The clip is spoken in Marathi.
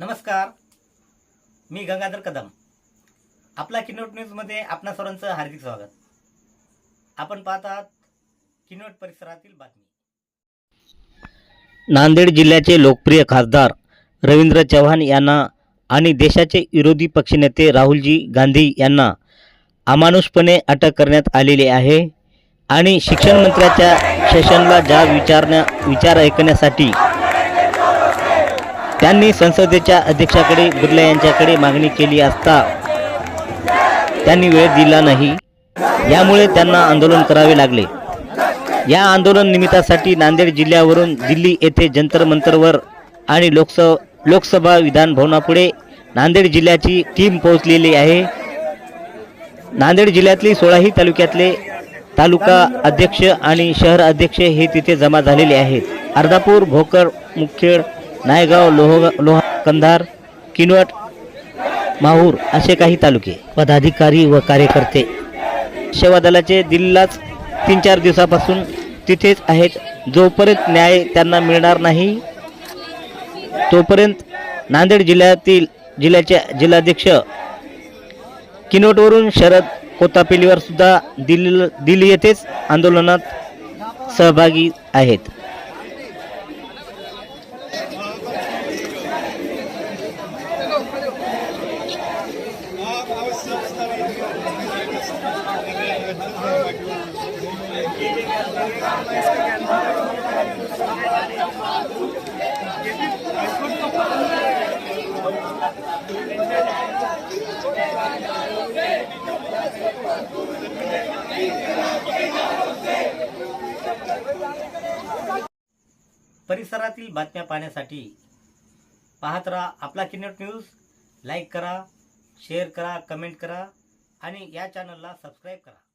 नमस्कार, मी गंगाधर कदम. आपला किनवट न्यूजमध्ये आपणा सर्वांचं हार्दिक स्वागत. आपण पाहत आहात किनवट परिसरातील बातमी. नांदेड जिल्ह्याचे लोकप्रिय खासदार रवींद्र चव्हाण यांना आणि देशाचे विरोधी पक्षनेते राहुलजी गांधी यांना अमानुषपणे अटक करण्यात आलेली आहे आणि शिक्षण मंत्र्याच्या सेशनला विचार ऐकण्यासाठी त्यांनी संसदेच्या अध्यक्षाकडे बिर्ला यांच्याकडे मागणी केली असता त्यांनी वेळ दिला नाही. यामुळे त्यांना आंदोलन करावे लागले. या आंदोलन निमित्तासाठी नांदेड जिल्ह्यावरून दिल्ली येथे जंतर मंतरवर आणि लोकसभा विधान भवनापुढे नांदेड जिल्ह्याची टीम पोहोचलेली आहे. नांदेड जिल्ह्यातली 16ही तालुक्यातले तालुका अध्यक्ष आणि शहर अध्यक्ष हे तिथे जमा झालेले आहेत. अर्धापूर, भोकर, मुखेड, नायगाव, लोहा, कंधार, किनवट, माहूर असे काही तालुके, पदाधिकारी व कार्यकर्ते सेवा दलाचे दिल्लीलाच 3-4 दिवसापासून तिथेच आहेत. जोपर्यंत न्याय त्यांना मिळणार नाही तोपर्यंत नांदेड जिल्ह्याचे जिल्हाध्यक्ष किनवटवरून शरद कोतापेलीवर सुद्धा दिल्ली येथेच आंदोलनात सहभागी आहेत. परिसरातील बातम्या पाहण्यासाठी पाहत राहा आपला किनवट न्यूज. लाईक करा, शेअर करा, कमेंट करा आणि या चॅनलला सबस्क्राईब करा.